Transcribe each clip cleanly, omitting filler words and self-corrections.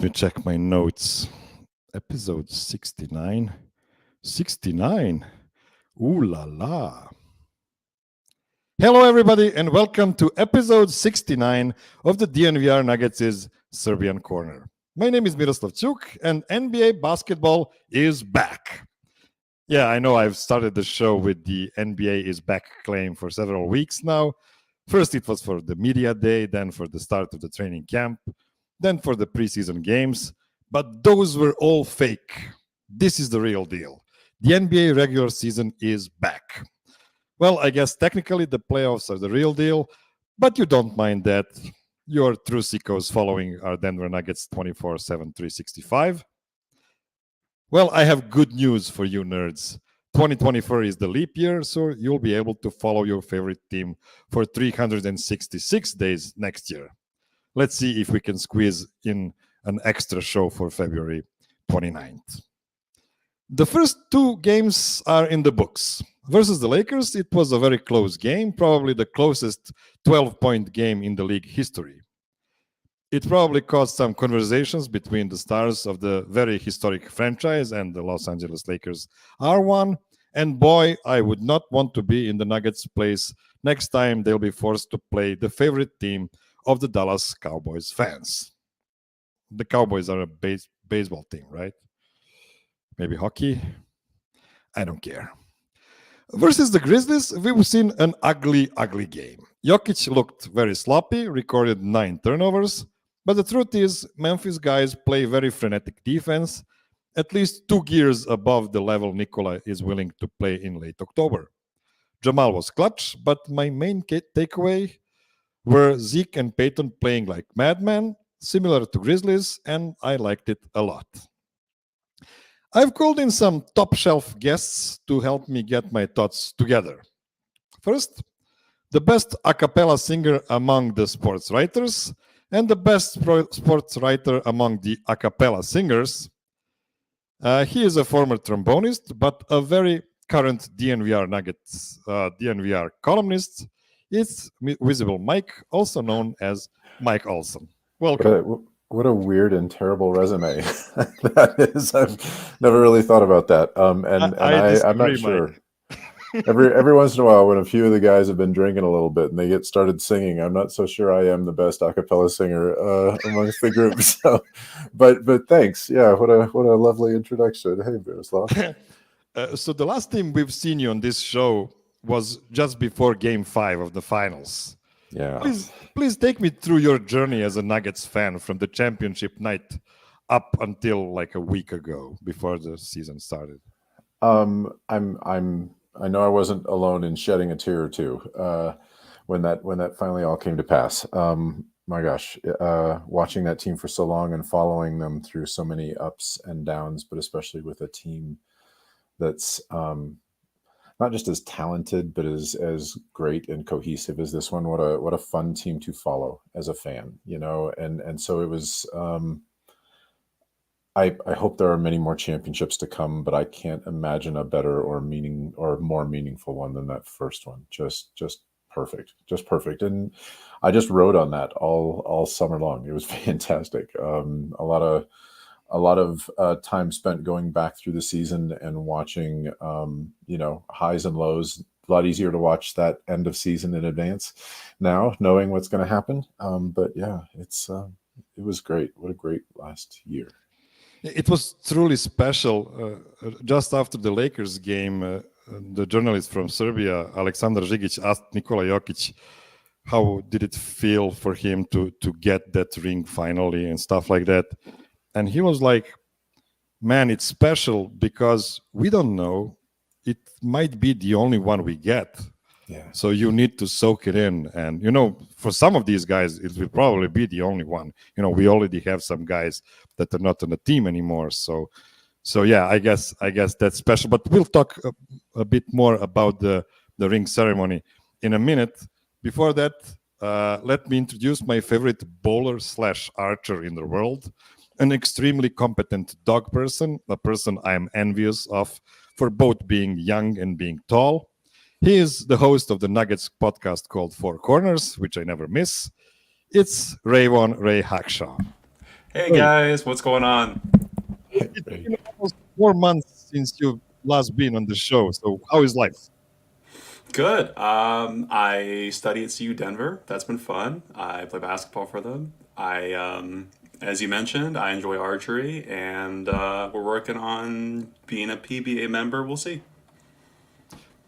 me check my notes. Episode 69. 69. Ooh la la. Hello, everybody, and welcome to episode 69 of the DNVR Nuggets' Serbian Corner. My name is Miroslav, and NBA basketball is back. Yeah, I know I've started the show with the NBA is back claim for several weeks now. First, it was for the media day, then for the start of the training camp, then for the preseason games. But those were all fake. This is the real deal. The NBA regular season is back. Well, I guess technically the playoffs are the real deal, but you don't mind that. Your true sickos following our Denver Nuggets 24/7, 365. Well, I have good news for you nerds. 2024 is the leap year, so you'll be able to follow your favorite team for 366 days next year. Let's see if we can squeeze in an extra show for February 29th. The first two games are in the books. Versus the Lakers, it was a very close game, probably the closest 12-point game in the league history. It probably caused some conversations between the stars of the very historic franchise and the Los Angeles Lakers are one. And boy, I would not want to be in the Nuggets' place next time they'll be forced to play the favorite team of the Dallas Cowboys fans. The Cowboys are a baseball team, right? Maybe hockey? I don't care. Versus the Grizzlies, we've seen an ugly, ugly game. Jokic looked very sloppy, recorded 9 turnovers. But the truth is, Memphis guys play very frenetic defense, at least 2 gears above the level Nikola is willing to play in late October. Jamal was clutch, but my main takeaway were Zeke and Peyton playing like madmen, similar to Grizzlies, and I liked it a lot. I've called in some top-shelf guests to help me get my thoughts together. First, the best a cappella singer among the sports writers, and the best sports writer among the a cappella singers. He is a former trombonist, but a very current DNVR Nuggets, DNVR columnist. It's visible Mike, also known as Mike Olson. Welcome. What a weird and terrible resume that is. I've never really thought about that. I'm not sure. Mike. Every once in a while, when a few of the guys have been drinking a little bit and they get started singing, I'm not so sure I am the best a cappella singer amongst the group. So, but thanks. Yeah, what a lovely introduction. Hey, Miroslav. So the last time we've seen you on this show was just before Game 5 of the finals. Yeah. Please take me through your journey as a Nuggets fan from the championship night up until like a week ago before the season started. I know I wasn't alone in shedding a tear or two when that finally all came to pass. My gosh, watching that team for so long and following them through so many ups and downs, but especially with a team that's not just as talented, but as great and cohesive as this one. What a fun team to follow as a fan, you know. And so it was. I hope there are many more championships to come, but I can't imagine a better or more meaningful one than that first one. Just perfect. And I just rode on that all summer long. It was fantastic. A lot of time spent going back through the season and watching, highs and lows. A lot easier to watch that end of season in advance now, knowing what's going to happen. But yeah, it was great. What a great last year. It was truly special. Just after the Lakers game, the journalist from Serbia, Aleksandar Žigić, asked Nikola Jokic how did it feel for him to get that ring finally and stuff like that. And he was like, man, it's special because we don't know. It might be the only one we get. Yeah. So you need to soak it in. And, for some of these guys, it will probably be the only one. We already have some guys that are not on the team anymore. So yeah, I guess that's special. But we'll talk a bit more about the ring ceremony in a minute. Before that, let me introduce my favorite bowler/archer in the world, an extremely competent dog person, a person I'm envious of for both being young and being tall. He is the host of the Nuggets podcast called Four Corners, which I never miss. It's Rayvone Hackshaw. Hey Hey, guys, what's going on? it's been almost 4 months since you've last been on the show. So how is life? Good. I study at CU Denver. That's been fun. I play basketball for them. As you mentioned, I enjoy archery, and we're working on being a PBA member. We'll see.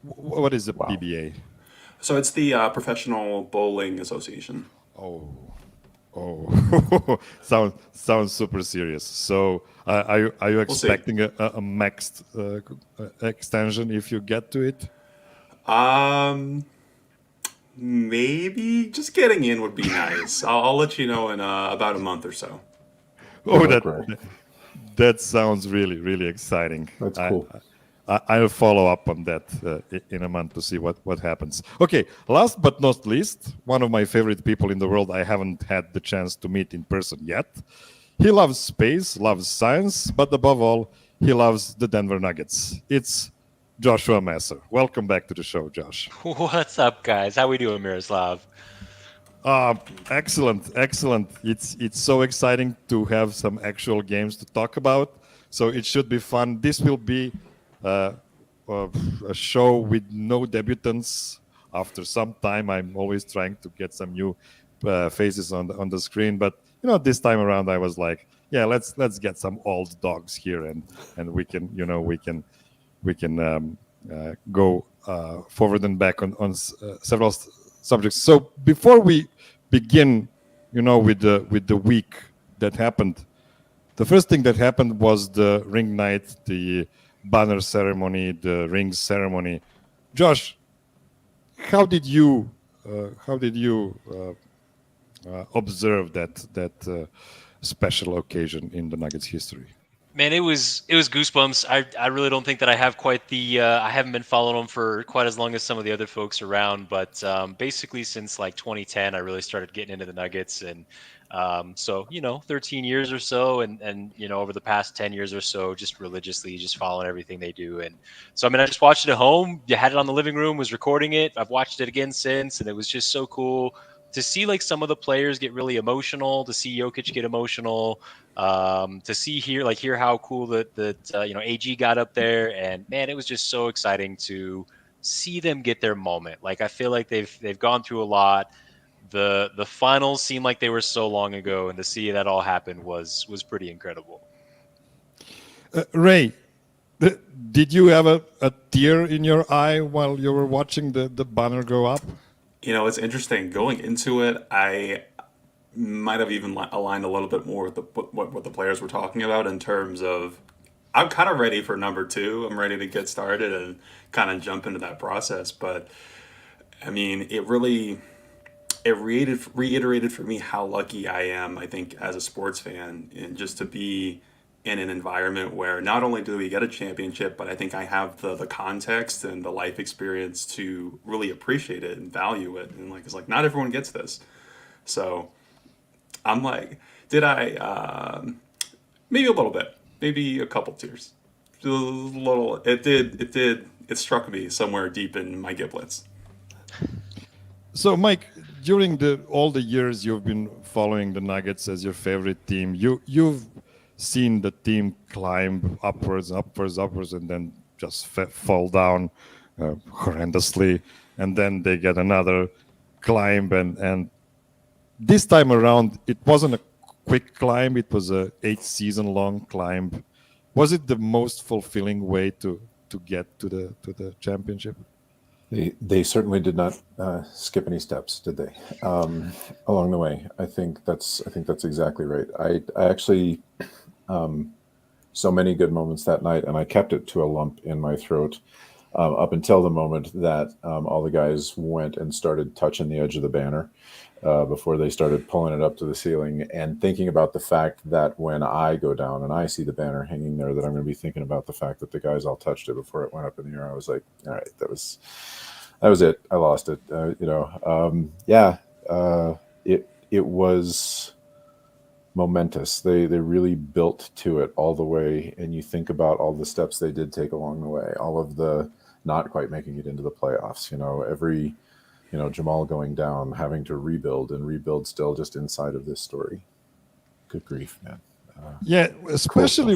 What is a Wow. PBA? So it's the Professional Bowling Association. Oh, oh, sounds super serious. So are you We'll see. expecting a maxed extension if you get to it? Um, Maybe just getting in would be nice. I'll let you know in about a month or so. Good Oh, luck, Ray. that sounds really exciting. That's I, cool. I'll follow up on that in a month to see what happens. Okay, last but not least, one of my favorite people in the world I haven't had the chance to meet in person yet. He loves space, loves science, but above all, he loves the Denver Nuggets. It's Joshua Messer. Welcome back to the show, Josh. What's up, guys? How we doing, Miroslav? Excellent. It's so exciting to have some actual games to talk about. So it should be fun. This will be uh, uh, a show with no debutants. After some time, I'm always trying to get some new faces on the screen. But this time around, I was like, yeah, let's get some old dogs here, and we can go forward and back on several subjects. So before we begin, with the week that happened, the first thing that happened was the ring night, the banner ceremony, the ring ceremony. Josh, how did you observe that special occasion in the Nuggets history? Man, it was goosebumps. I really don't think that I have quite the I haven't been following them for quite as long as some of the other folks around, but basically since like 2010, I really started getting into the Nuggets, and so 13 years or so, and over the past 10 years or so, just religiously just following everything they do. And so I mean, I just watched it at home. You had it on the living room, was recording it. I've watched it again since, and it was just so cool to see like some of the players get really emotional, to see Jokic get emotional, to hear how cool that AG got up there, and man, it was just so exciting to see them get their moment. Like I feel like they've gone through a lot. The finals seem like they were so long ago, and to see that all happen was pretty incredible. Ray, did you have a tear in your eye while you were watching the banner go up? It's interesting. Going into it, I might have even aligned a little bit more with what the players were talking about in terms of I'm kind of ready for number two. I'm ready to get started and kind of jump into that process. But I mean, it reiterated for me how lucky I am, I think, as a sports fan, and just to be in an environment where not only do we get a championship, but I think I have the context and the life experience to really appreciate it and value it. And like, it's like not everyone gets this. So I'm like, did I? Maybe a little bit, maybe a couple tears. A little. It did. It did. It struck me somewhere deep in my giblets. So, Mike, during all the years you've been following the Nuggets as your favorite team, you've seen the team climb upwards, and then just fall down horrendously, and then they get another climb, and this time around it wasn't a quick climb; it was a 8 season long climb. Was it the most fulfilling way to get to the championship? They certainly did not skip any steps, did they? Along the way, I think that's exactly right. I actually so many good moments that night, and I kept it to a lump in my throat up until the moment that all the guys went and started touching the edge of the banner before they started pulling it up to the ceiling, and thinking about the fact that when I go down and I see the banner hanging there, that I'm going to be thinking about the fact that the guys all touched it before it went up in the air. I was like, all right, that was it. I lost it. It was momentous. They really built to it all the way, and you think about all the steps they did take along the way, all of the not quite making it into the playoffs. Every Jamal going down, having to rebuild still just inside of this story. Good grief, man. Yeah, especially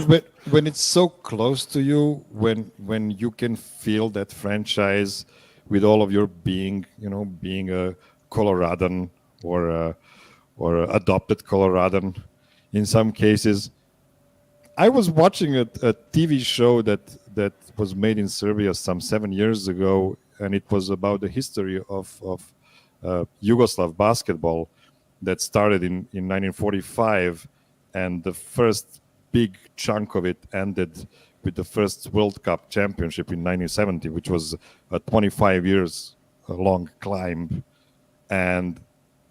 when it's so close to you, when you can feel that franchise with all of your being, being a Coloradan or adopted Coloradan in some cases. I was watching a TV show that was made in Serbia some 7 years ago, and it was about the history of Yugoslav basketball that started in 1945, and the first big chunk of it ended with the first World Cup championship in 1970, which was a 25 years long climb. And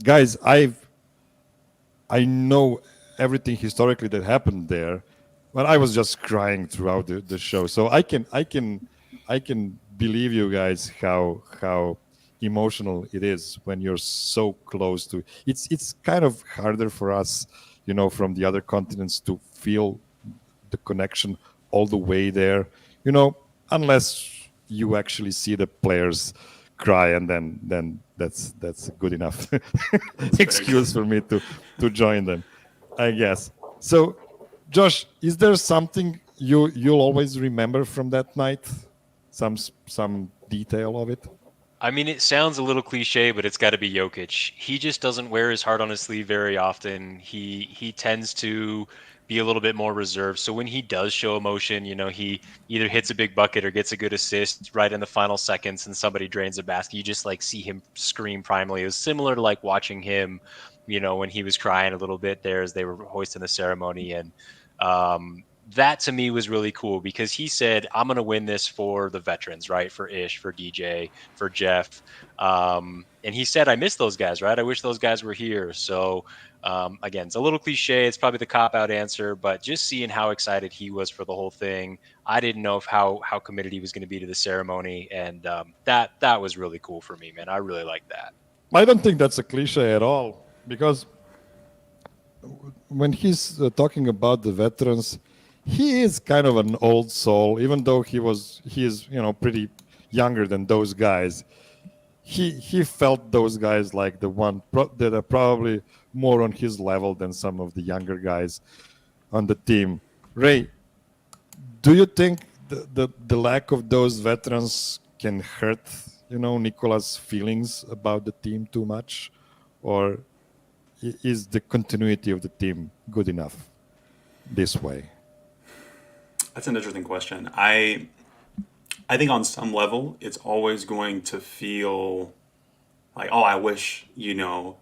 guys, I know everything historically that happened there, but I was just crying throughout the show. So I can believe you guys how emotional it is when you're so close to. It's kind of harder for us, from the other continents to feel the connection all the way there, unless you actually see the players cry, and then that's good enough excuse for me to join them, I guess. So, Josh, is there something you'll always remember from that night? Some detail of it? I mean, it sounds a little cliche, but it's got to be Jokic. He just doesn't wear his heart on his sleeve very often. He tends to be a little bit more reserved. So when he does show emotion, he either hits a big bucket or gets a good assist right in the final seconds, and somebody drains a basket. You just see him scream primarily. It was similar to watching him, when he was crying a little bit there as they were hoisting the ceremony, and that to me was really cool because he said, I'm going to win this for the veterans, right? For Ish, for DJ, for Jeff. And he said, I miss those guys, right? I wish those guys were here. So again, it's a little cliche. It's probably the cop-out answer, but just seeing how excited he was for the whole thing. I didn't know how committed he was going to be to the ceremony. And that was really cool for me, man. I really like that. I don't think that's a cliche at all, because when he's talking about the veterans, he is kind of an old soul, even though he is pretty younger than those guys. He felt those guys like the one that are probably more on his level than some of the younger guys on the team. Ray, do you think the lack of those veterans can hurt Nikola's feelings about the team too much, or is the continuity of the team good enough this way? That's an interesting question. I think on some level, it's always going to feel like, oh, I wish,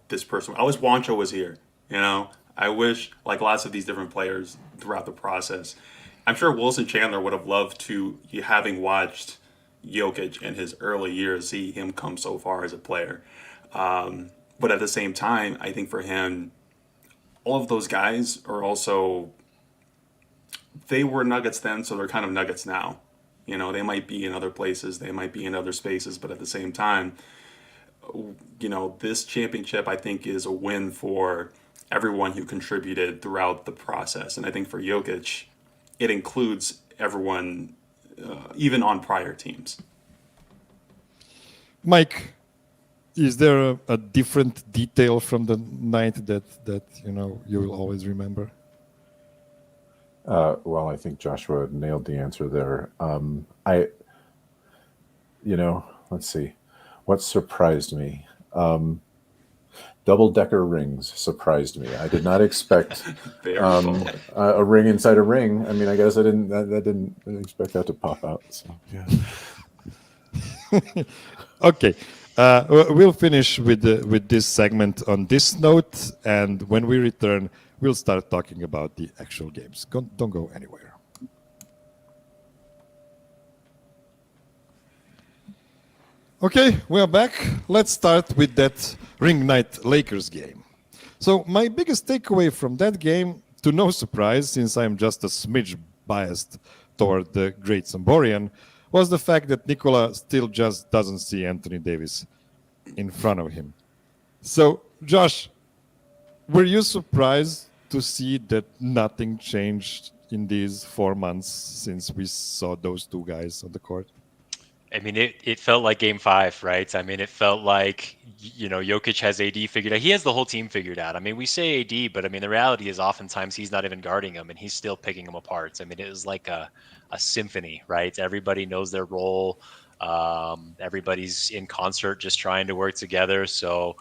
this person, I wish Juancho was here, I wish, lots of these different players throughout the process. I'm sure Wilson Chandler would have loved to, having watched Jokic in his early years, see him come so far as a player. But at the same time, I think for him, all of those guys are also, they were Nuggets then, so they're kind of Nuggets now. They might be in other places, they might be in other spaces, but at the same time, this championship, I think, is a win for everyone who contributed throughout the process. And I think for Jokic, it includes everyone, even on prior teams. Mike, is there a different detail from the night that you will always remember? Well, I think Joshua nailed the answer there. Let's see. What surprised me? Double-decker rings surprised me. I did not expect a ring inside a ring. I mean, I guess I didn't expect that to pop out. So yeah. Okay. We'll finish with this segment on this note, and when we return, we'll start talking about the actual games. Don't go anywhere. Okay, we are back. Let's start with that Ring Night Lakers game. So my biggest takeaway from that game, to no surprise, since I'm just a smidge biased toward the great Samborian, was the fact that Nikola still just doesn't see Anthony Davis in front of him. So, Josh, were you surprised to see that nothing changed in these 4 months since we saw those two guys on the court? I mean, it felt like Game 5, right? I mean, it felt like, Jokic has AD figured out. He has the whole team figured out. I mean, we say AD, but I mean, the reality is oftentimes he's not even guarding him, and he's still picking them apart. I mean, it was like a symphony, right? Everybody knows their role. Everybody's in concert, just trying to work together. So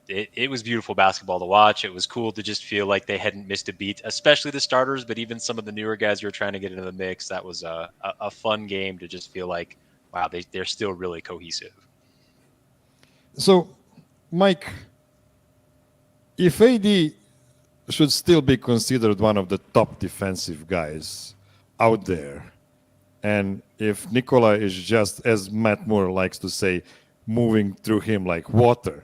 it was beautiful basketball to watch. It was cool to just feel like they hadn't missed a beat, especially the starters, but even some of the newer guys who were trying to get into the mix. That was a fun game to just feel like, wow, they're still really cohesive. So, Mike, if AD should still be considered one of the top defensive guys out there, and if Nikola is just, as Matt Moore likes to say, moving through him like water,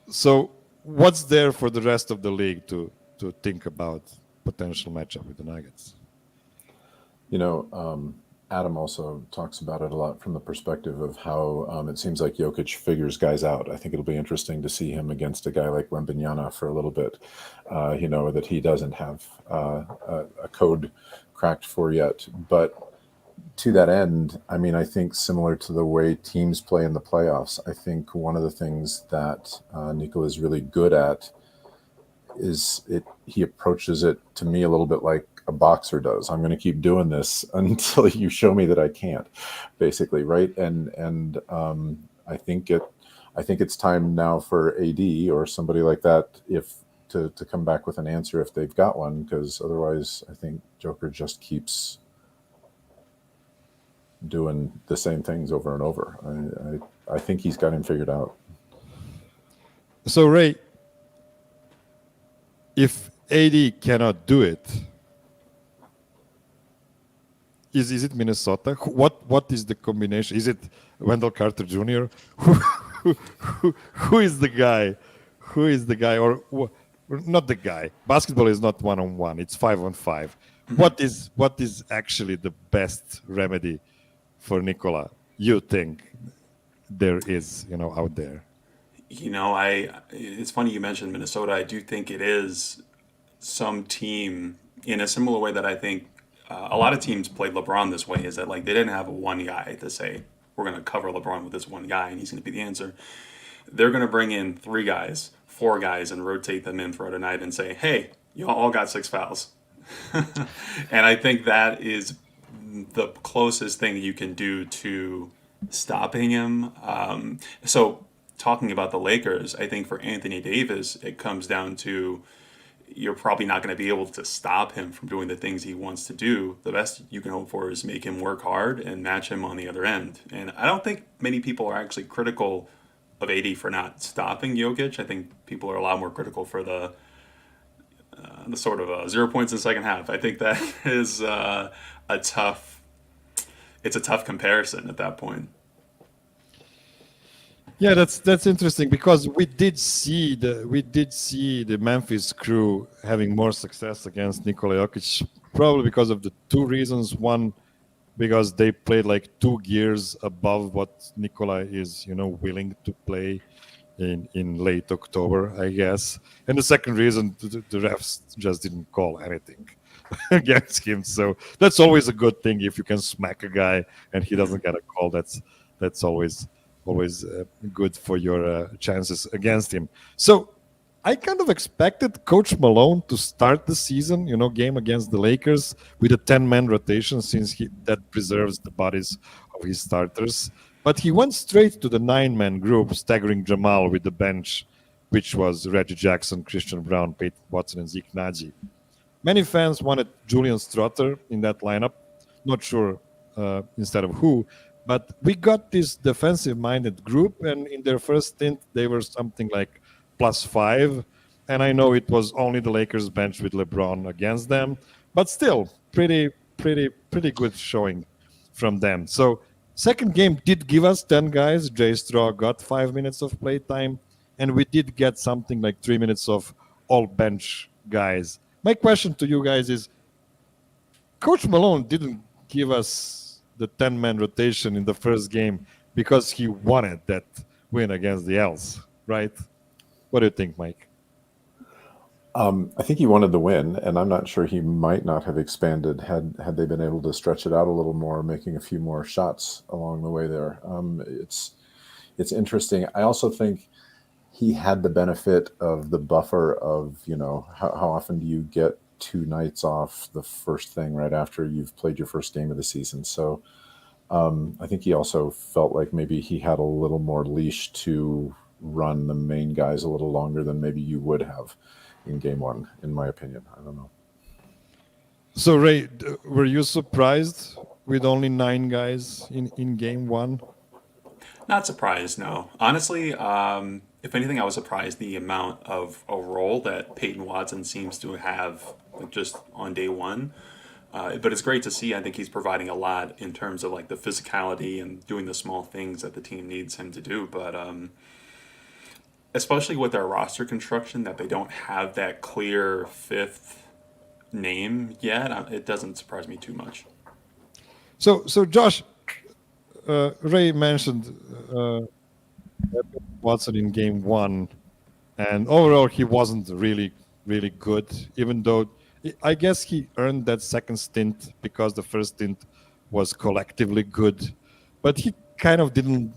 so what's there for the rest of the league to think about potential matchup with the Nuggets? Adam also talks about it a lot from the perspective of how it seems like Jokic figures guys out. I think it'll be interesting to see him against a guy like Wembanyama for a little bit, that he doesn't have a code cracked for yet. But to that end, I mean, I think similar to the way teams play in the playoffs, I think one of the things that Nikola is really good at is he approaches it to me a little bit like a boxer does. I'm going to keep doing this until you show me that I can't, basically, right? And I think it's time now for AD or somebody like that to come back with an answer if they've got one, because otherwise I think Joker just keeps doing the same things over and over. I think he's got him figured out. So, Ray, if AD cannot do it, is it Minnesota? What is the combination? Is it Wendell Carter Jr.? Who is the guy? Who is the guy? Or not the guy? Basketball is not 1-on-1. It's 5-on-5. What is actually the best remedy for Nikola, you think there is, out there? It's funny you mentioned Minnesota. I do think it is some team in a similar way that I think a lot of teams played LeBron this way, is that like they didn't have one guy to say, we're going to cover LeBron with this one guy and he's going to be the answer. They're going to bring in 3 guys, 4 guys, and rotate them in throughout a night and say, hey, you all got 6 fouls. And I think that is the closest thing you can do to stopping him. So talking about the Lakers, I think for Anthony Davis, it comes down to you're probably not going to be able to stop him from doing the things he wants to do. The best you can hope for is make him work hard and match him on the other end. And I don't think many people are actually critical of AD for not stopping Jokic. I think people are a lot more critical for the sort of 0 points in the second half. I think that is it's a tough comparison at that point. Yeah, that's interesting, because we did see the Memphis crew having more success against Nikola Jokic, probably because of the 2 reasons. One, because they played like 2 gears above what Nikola is, willing to play in late October, I guess. And the second reason, the refs just didn't call anything against him. So that's always a good thing if you can smack a guy and he doesn't get a call. That's always good for your chances against him. So I kind of expected Coach Malone to start the season, game against the Lakers with a 10-man rotation, since that preserves the bodies of his starters. But he went straight to the 9-man group, staggering Jamal with the bench, which was Reggie Jackson, Christian Brown, Peyton Watson, and Zeke Naji. Many fans wanted Julian Strother in that lineup. Not sure instead of who. But we got this defensive-minded group, and in their first stint, they were something like +5. And I know it was only the Lakers bench with LeBron against them, but still pretty good showing from them. So second game did give us 10 guys. Jay Straw got 5 minutes of play time, and we did get something like 3 minutes of all bench guys. My question to you guys is, Coach Malone didn't give us the 10-man rotation in the first game because he wanted that win against the Elves, right? What do you think, Mike? I think he wanted the win, and I'm not sure he might not have expanded had they been able to stretch it out a little more, making a few more shots along the way there. It's interesting. I also think he had the benefit of the buffer of, how often do you get 2 nights off the first thing right after you've played your first game of the season. So I think he also felt like maybe he had a little more leash to run the main guys a little longer than maybe you would have in game one, in my opinion. I don't know. So Ray, were you surprised with only 9 guys in game one? Not surprised, no. Honestly, if anything, I was surprised the amount of a role that Peyton Watson seems to have just on day one. But it's great to see. I think he's providing a lot in terms of like the physicality and doing the small things that the team needs him to do. But especially with their roster construction, that they don't have that clear fifth name yet, it doesn't surprise me too much. So Josh, Ray mentioned Watson in game one, and overall he wasn't really good, even though I guess he earned that second stint because the first stint was collectively good, but he kind of didn't.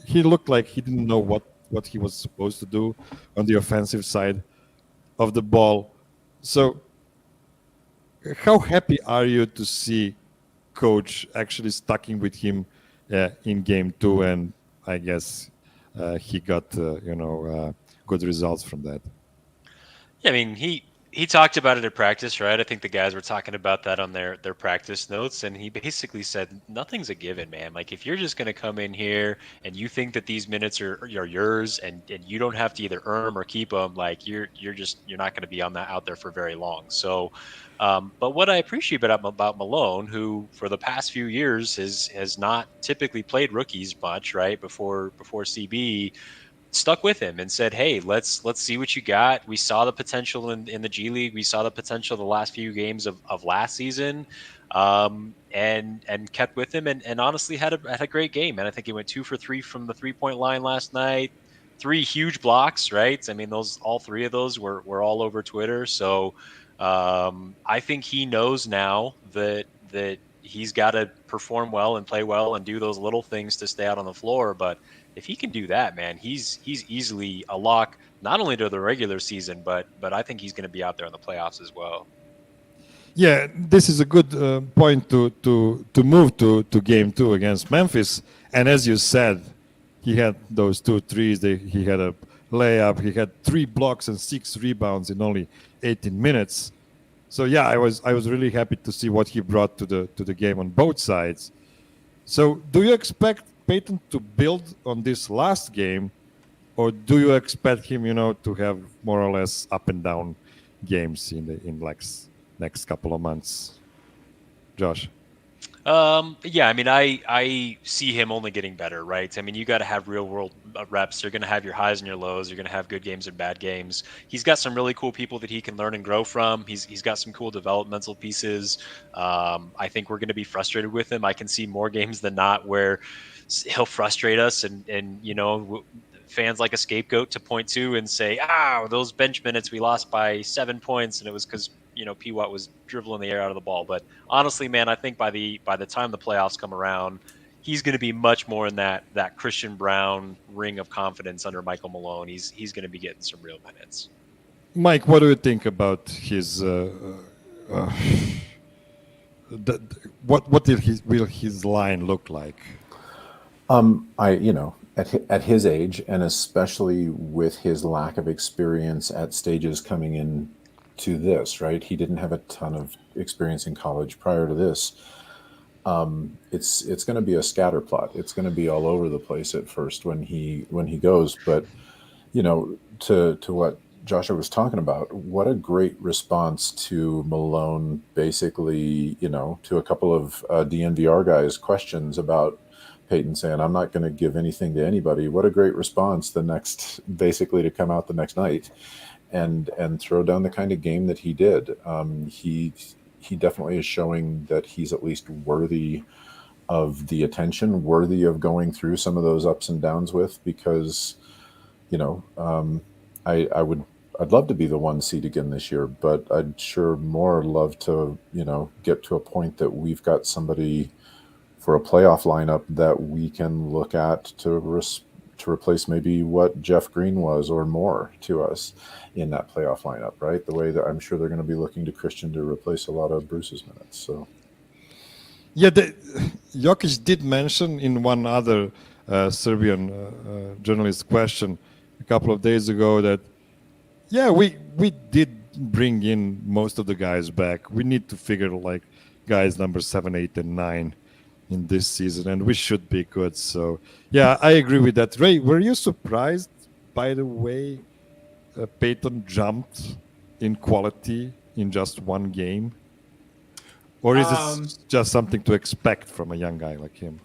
He looked like he didn't know what he was supposed to do on the offensive side of the ball. So how happy are you to see coach actually sticking with him in game two? And I guess he got good results from that. Yeah, I mean, he talked about it at practice, right? I think the guys were talking about that on their practice notes, and he basically said nothing's a given, man. Like if you're just going to come in here and you think that these minutes are yours, and you don't have to either earn them or keep them, like you're not going to be out there for very long. So, but what I appreciate about Malone, who for the past few years has not typically played rookies much, right? Before CB. Stuck with him and said, hey, let's see what you got. We saw the potential in the G League. We saw the potential the last few games of last season, and kept with him and honestly had a great game. And I think he went 2 for 3 from the 3-point line last night. 3 huge blocks, right? I mean, all 3 of those were all over Twitter. So I think he knows now that he's got to perform well and play well and do those little things to stay out on the floor. But if he can do that, man, he's easily a lock, not only to the regular season, but I think he's going to be out there in the playoffs as well. Yeah, this is a good point to move to game 2 against Memphis. And as you said, he had those 2 threes. He had a layup. He had 3 blocks and 6 rebounds in only 18 minutes. So yeah, I was really happy to see what he brought to the game on both sides. So do you expect Peyton to build on this last game, or do you expect him, to have more or less up and down games in like next couple of months? Josh? Yeah, I mean, I see him only getting better, right? I mean, you got to have real world reps. You're going to have your highs and your lows. You're going to have good games and bad games. He's got some really cool people that he can learn and grow from. He's got some cool developmental pieces. I think we're going to be frustrated with him. I can see more games than not where he'll frustrate us and fans like a scapegoat to point to and say, those bench minutes we lost by 7 points, and it was because P. Watt was dribbling the air out of the ball. But honestly, man, I think by the time the playoffs come around, he's going to be much more in that Christian Brown ring of confidence under Michael Malone. He's going to be getting some real minutes. Mike, what do you think about his? What will his line look like? At his age, and especially with his lack of experience at stages coming in to this, right? He didn't have a ton of experience in college prior to this. It's going to be a scatter plot. It's going to be all over the place at first when he goes. But to what Joshua was talking about, what a great response to Malone. Basically, to a couple of DNVR guys' questions about Peyton saying, I'm not going to give anything to anybody. What a great response basically to come out the next night and throw down the kind of game that he did. He definitely is showing that he's at least worthy of the attention, worthy of going through some of those ups and downs with, because, I I'd love to be the 1 seed again this year, but I'd sure more love to, get to a point that we've got somebody for a playoff lineup that we can look at to replace maybe what Jeff Green was or more to us in that playoff lineup, right? The way that I'm sure they're going to be looking to Christian to replace a lot of Bruce's minutes. So, yeah, Jokic did mention in one other Serbian journalist question a couple of days ago that, yeah, we did bring in most of the guys back. We need to figure like guys number 7, 8, and 9 in this season, and we should be good. So, yeah, I agree with that. Ray, were you surprised by the way Peyton jumped in quality in just one game? Or is this just something to expect from a young guy like him?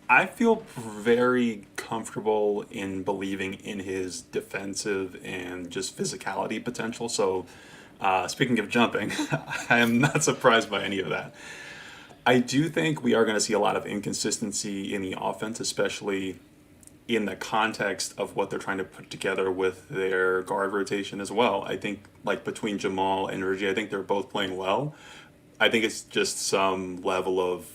I feel very comfortable in believing in his defensive and just physicality potential. So, speaking of jumping, I am not surprised by any of that. I do think we are going to see a lot of inconsistency in the offense, especially in the context of what they're trying to put together with their guard rotation as well. I think, like, between Jamal and Reggie, I think they're both playing well. I think it's just some level of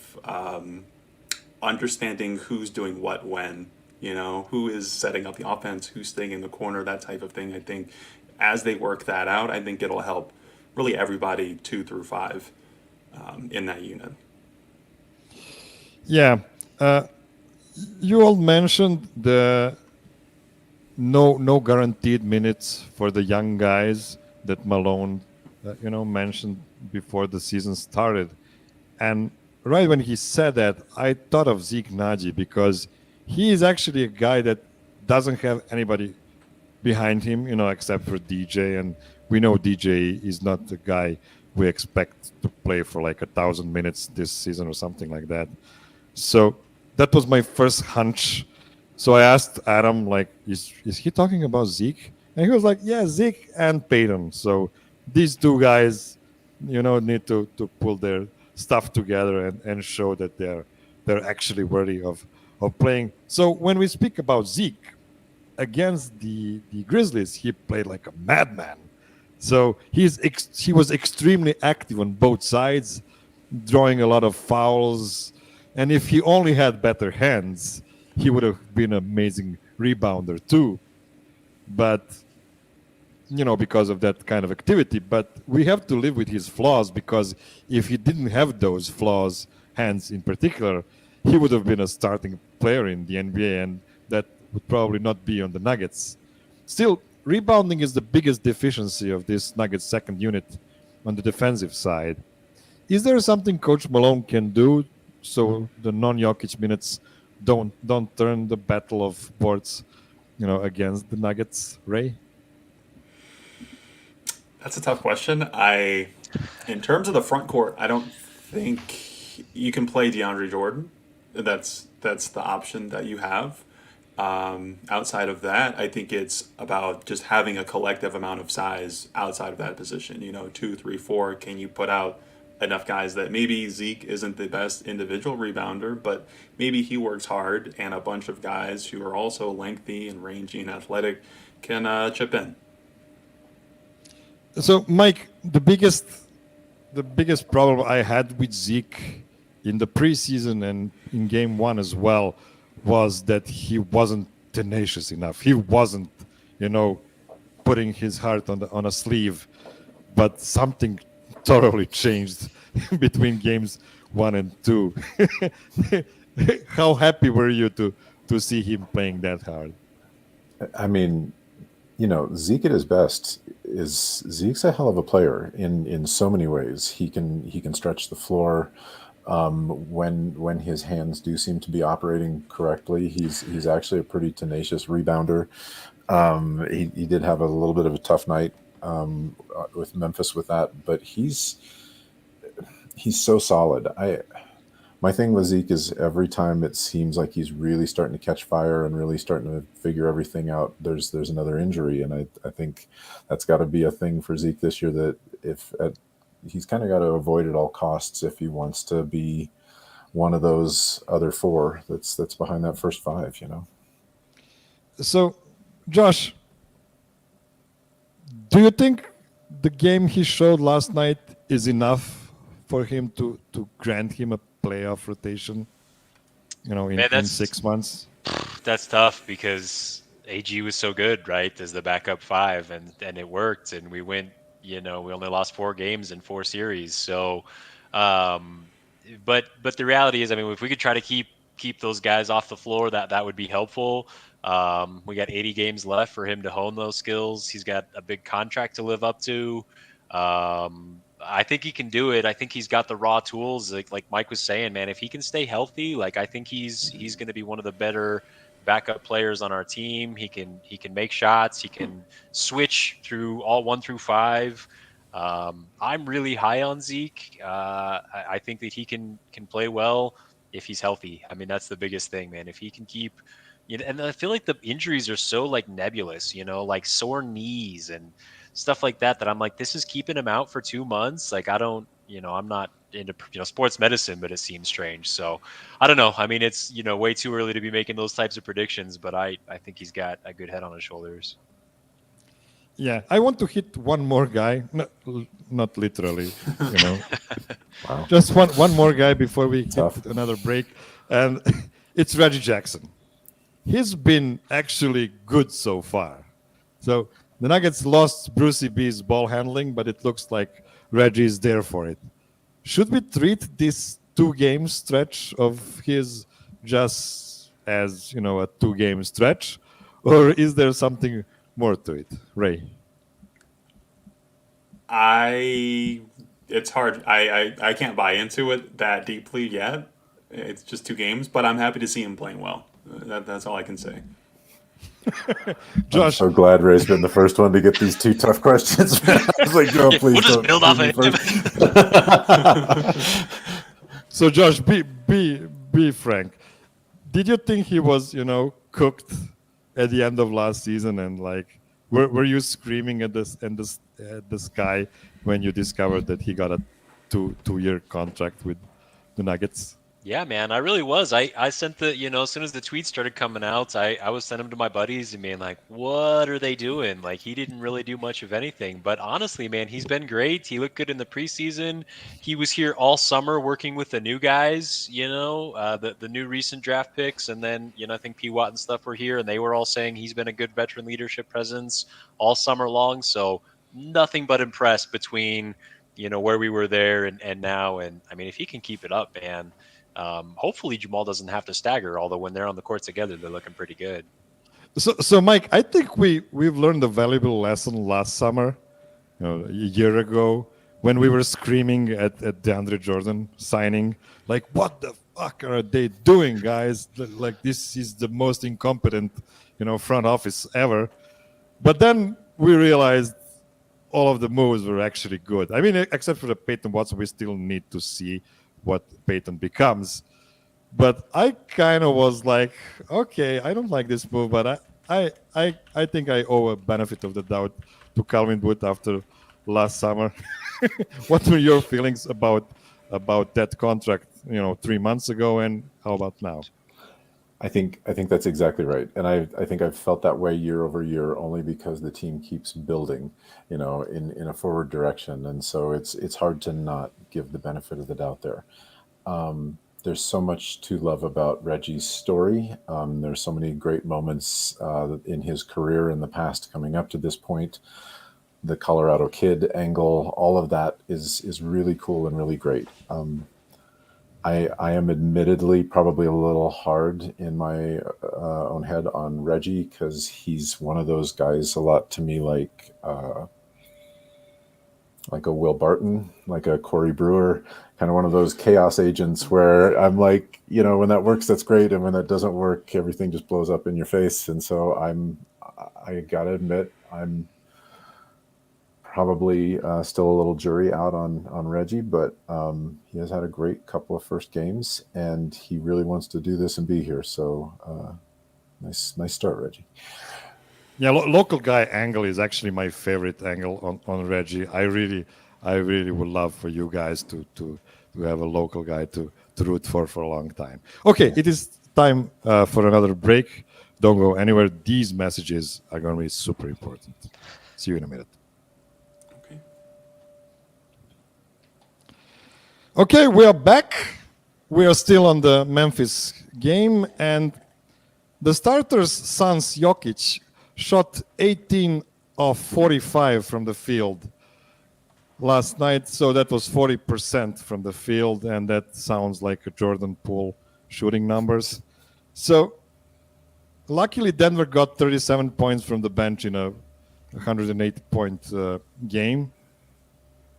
understanding who's doing what when, who is setting up the offense, who's staying in the corner, that type of thing. I think as they work that out, I think it'll help really everybody 2 through 5 in that unit. Yeah. You all mentioned the no guaranteed minutes for the young guys that Malone, mentioned before the season started. And right when he said that, I thought of Zeke Nagy because he is actually a guy that doesn't have anybody behind him, except for DJ. And we know DJ is not the guy we expect to play for like 1,000 minutes this season or something like that. So that was my first hunch. So I asked Adam, like, is he talking about Zeke? And he was like, yeah, Zeke and Peyton. So these two guys, need to pull their stuff together and show that they're actually worthy of playing. So when we speak about Zeke against the Grizzlies, he played like a madman. So he was extremely active on both sides, drawing a lot of fouls. And if he only had better hands, he would have been an amazing rebounder too. But, because of that kind of activity. But we have to live with his flaws, because if he didn't have those flaws, hands in particular, he would have been a starting player in the NBA, and that would probably not be on the Nuggets. Still, rebounding is the biggest deficiency of this Nuggets second unit on the defensive side. Is there something Coach Malone can do so the non-Jokic minutes don't turn the battle of boards, against the Nuggets, Ray? That's a tough question. In terms of the front court, I don't think you can play DeAndre Jordan. That's the option that you have. Outside of that, I think it's about just having a collective amount of size outside of that position. 2, 3, 4. Can you put out enough guys that maybe Zeke isn't the best individual rebounder, but maybe he works hard, and a bunch of guys who are also lengthy and rangy and athletic can chip in. So, Mike, the biggest problem I had with Zeke in the preseason and in game 1 as well was that he wasn't tenacious enough. He wasn't, putting his heart on a sleeve. But something totally changed between games 1 and 2. How happy were you to see him playing that hard? I mean, Zeke at his best Zeke's a hell of a player in so many ways. He can stretch the floor. When his hands do seem to be operating correctly, he's actually a pretty tenacious rebounder. He did have a little bit of a tough night with Memphis with that, but he's so solid. My thing with Zeke is every time it seems like he's really starting to catch fire and really starting to figure everything out, there's another injury, and I think that's got to be a thing for Zeke this year, that he's kind of got to avoid at all costs if he wants to be one of those other 4 that's behind that first 5. So, Josh, Do you think the game he showed last night is enough for him to grant him a playoff rotation? In 6 months. That's tough because AG was so good, right, as the backup 5, and it worked, and we went. We only lost 4 games in 4 series. So, but the reality is, I mean, if we could try to keep those guys off the floor, that would be helpful. We got 80 games left for him to hone those skills. He's got a big contract to live up to. I think he can do it. I think he's got the raw tools, like Mike was saying, man. If he can stay healthy, like I think he's going to be one of the better backup players on our team. He can make shots. He can switch through all 1 through 5. I'm really high on Zeke. I think that he can play well if he's healthy. I mean, that's the biggest thing, man. If he can keep, and I feel like the injuries are so like nebulous, like sore knees and stuff like that I'm like, this is keeping him out for 2 months. Like, I don't, I'm not into, sports medicine, but it seems strange. So I don't know. I mean, it's, way too early to be making those types of predictions, but I think he's got a good head on his shoulders. Yeah, I want to hit one more guy, not literally, Wow. Just one more guy before we hit another break, and it's Reggie Jackson. He's been actually good so far. So the Nuggets lost Brucey B's ball handling, but it looks like Reggie is there for it. Should we treat this 2-game stretch of his just as, a 2-game stretch, or is there something more to it, Ray? It's hard. I can't buy into it that deeply yet. It's just 2 games, but I'm happy to see him playing well. That's all I can say. Josh, I'm so glad Ray's been the first one to get these 2 tough questions. I was like, no, please we'll just build off it. So, Josh, be frank. Did you think he was, cooked at the end of last season, and like, were you screaming at the sky when you discovered that he got a 2-year contract with the Nuggets? Yeah, man, I really was. I sent the, as soon as the tweets started coming out, I was sending them to my buddies and being like, what are they doing? Like, he didn't really do much of anything. But honestly, man, he's been great. He looked good in the preseason. He was here all summer working with the new guys, the new recent draft picks. And then, I think P. Watt and stuff were here, and they were all saying he's been a good veteran leadership presence all summer long. So nothing but impressed between, where we were there and now. And I mean, if he can keep it up, man. Hopefully Jamal doesn't have to stagger, although when they're on the court together, they're looking pretty good. So Mike, I think we've learned a valuable lesson last summer, a year ago, when we were screaming at DeAndre Jordan signing, like, what the fuck are they doing, guys? Like, this is the most incompetent, front office ever. But then we realized all of the moves were actually good. I mean, except for the Peyton Watson, we still need to see what Peyton becomes. But I kind of was like, okay, I don't like this move, but I think I owe a benefit of the doubt to Calvin Booth after last summer. What were your feelings about that contract, 3 months ago, and how about now? I think that's exactly right, and I think I've felt that way year over year, only because the team keeps building, in a forward direction, and so it's hard to not give the benefit of the doubt there. There's so much to love about Reggie's story. There's so many great moments in his career in the past coming up to this point. The Colorado Kid angle, all of that is really cool and really great. I am admittedly probably a little hard in my own head on Reggie, because he's one of those guys a lot to me like a Will Barton, like a Corey Brewer, kind of one of those chaos agents where I'm like, when that works, that's great. And when that doesn't work, everything just blows up in your face. And so I gotta admit, I'm probably still a little jury out on Reggie, but he has had a great couple of first games, and he really wants to do this and be here. So nice start, Reggie. Yeah, local guy angle is actually my favorite angle on Reggie. I really would love for you guys to have a local guy to root for a long time. Okay, it is time for another break. Don't go anywhere. These messages are going to be super important. See you in a minute. Okay, we are back. We are still on the Memphis game, and the starters' sons Jokic shot 18 of 45 from the field last night, so that was 40% from the field, and that sounds like a Jordan Poole shooting numbers. So luckily, Denver got 37 points from the bench in a 108-point game.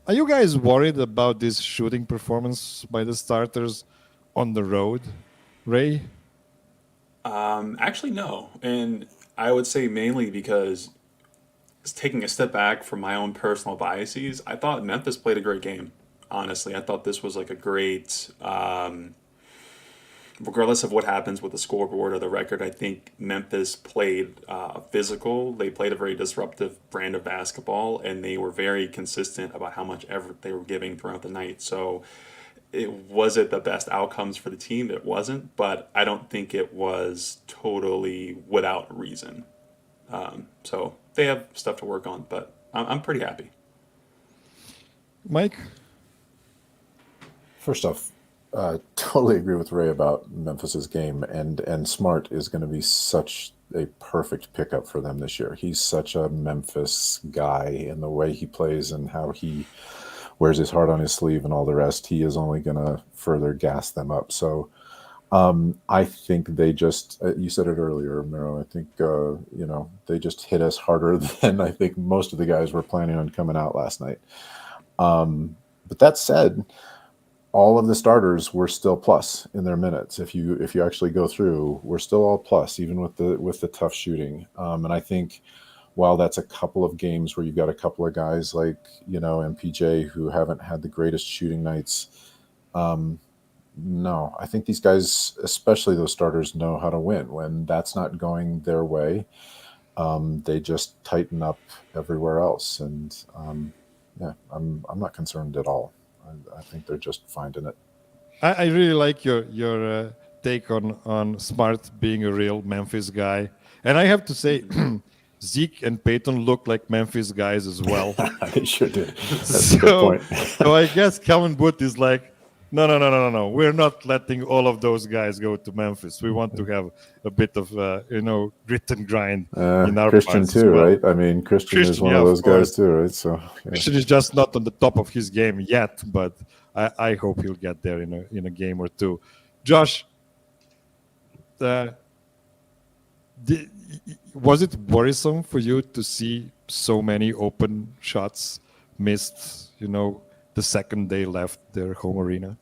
Are you guys worried about this shooting performance by the starters on the road, Ray? Actually, no. And I would say mainly because taking a step back from my own personal biases, I thought Memphis played a great game. Honestly, I thought this was like a great, regardless of what happens with the scoreboard or the record, I think Memphis played physical. They played a very disruptive brand of basketball, and they were very consistent about how much effort they were giving throughout the night. So was it the best outcomes for the team? It wasn't, but I don't think it was totally without reason. So they have stuff to work on, but I'm pretty happy. Mike? First off, totally agree with Ray about Memphis's game, and Smart is going to be such a perfect pickup for them this year. He's such a Memphis guy in the way he plays and how he wears his heart on his sleeve and all the rest. He is only going to further gas them up. So I think they just, you said it earlier, Miro, I think, they just hit us harder than I think most of the guys were planning on coming out last night. But that said, all of the starters were still plus in their minutes. If you actually go through, we're still all plus, even with the tough shooting. And I think while that's a couple of games where you've got a couple of guys like, MPJ who haven't had the greatest shooting nights, no, I think these guys, especially those starters, know how to win. When that's not going their way, they just tighten up everywhere else. And I'm not concerned at all. I think they're just finding it. I really like your take on Smart being a real Memphis guy. And I have to say, Zeke and Peyton look like Memphis guys as well. They sure did. That's a good point. So I guess Calvin Booth is like, no. We're not letting all of those guys go to Memphis. We want to have a bit of, grit and grind in our Christian parts too, as well. right? I mean, Christian is one of those guys too, right? So yeah. Christian is just not on the top of his game yet, but I hope he'll get there in a game or two. Josh, was it worrisome for you to see so many open shots missed, the second they left their home arena?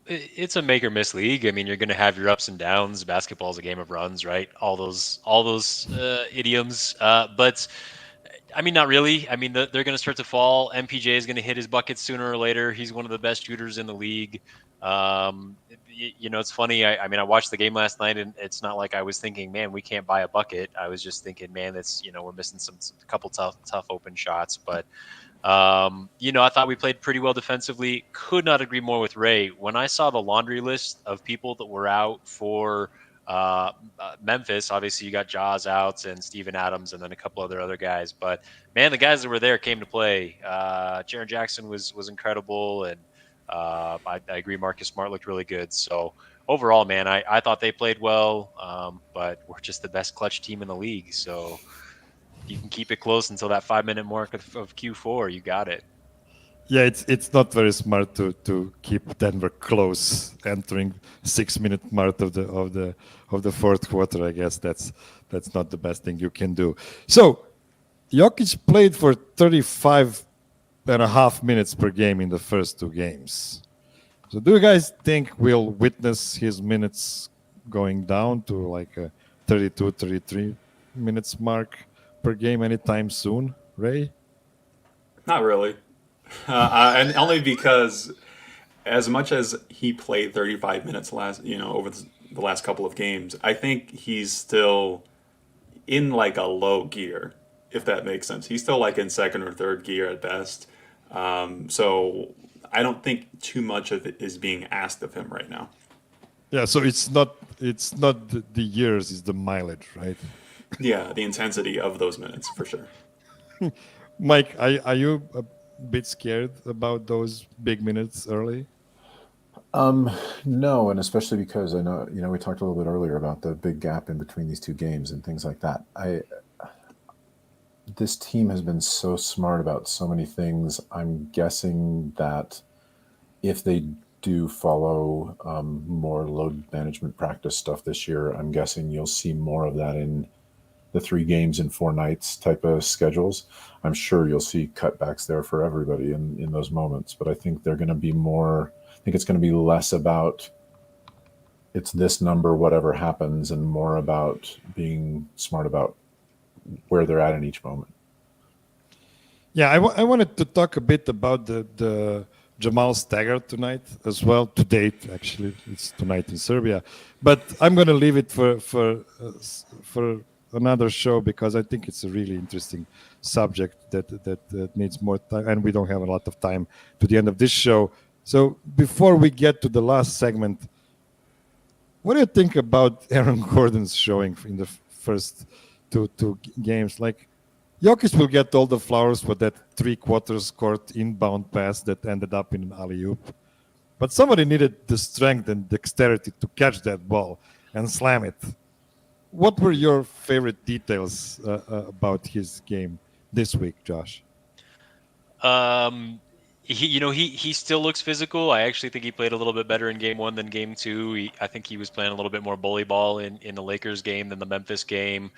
It's a make or miss league. I mean, you're going to have your ups and downs. Basketball's a game of runs, right? All those idioms. But I mean, not really. I mean, they're going to start to fall. MPJ is going to hit his buckets sooner or later. He's one of the best shooters in the league. It's funny. I watched the game last night, and it's not like I was thinking, man, we can't buy a bucket. I was just thinking, man, that's, we're missing some couple tough open shots. But, I thought we played pretty well defensively. Could not agree more with Ray. When I saw the laundry list of people that were out for Memphis, obviously you got Jaws out and Steven Adams and then a couple other guys. But, man, the guys that were there came to play. Jaren Jackson was incredible, and I agree. Marcus Smart looked really good. So overall, man, I thought they played well, but we're just the best clutch team in the league. So you can keep it close until that 5-minute mark of Q4. You got it. Yeah, it's not very smart to keep Denver close entering 6-minute mark of the fourth quarter. I guess that's not the best thing you can do. So Jokic played for 35.5 minutes per game in the first two games. So do you guys think we'll witness his minutes going down to like a 32, 33 minutes mark per game anytime soon, Ray? Not really. And only because as much as he played 35 minutes over the last couple of games, I think he's still in like a low gear, if that makes sense. He's still like in second or third gear at best. So I don't think too much of it is being asked of him right now. Yeah, so it's not the years, it's the mileage, right? Yeah, the intensity of those minutes for sure. Mike, are you bit scared about those big minutes early? No, and especially because I know, we talked a little bit earlier about the big gap in between these two games and things like that. This team has been so smart about so many things. I'm guessing that if they do follow more load management practice stuff this year, I'm guessing you'll see more of that in the 3 games in 4 nights type of schedules. I'm sure you'll see cutbacks there for everybody in those moments, but I think they're going to be more. I think it's going to be less about it's this number, whatever happens, and more about being smart about where they're at in each moment. Yeah, I wanted to talk a bit about the Jamal stagger tonight as well. To date, actually, it's tonight in Serbia, but I'm going to leave it for another show because I think it's a really interesting subject that needs more time, and we don't have a lot of time to the end of this show. So before we get to the last segment, what do you think about Aaron Gordon's showing in the first two games? Like, Jokic will get all the flowers for that 3/4 court inbound pass that ended up in an alley-oop. But somebody needed the strength and dexterity to catch that ball and slam it. What were your favorite details about his game this week, Josh? He still looks physical. I actually think he played a little bit better in game 1 than game 2. I think he was playing a little bit more bully ball in the Lakers game than the Memphis game.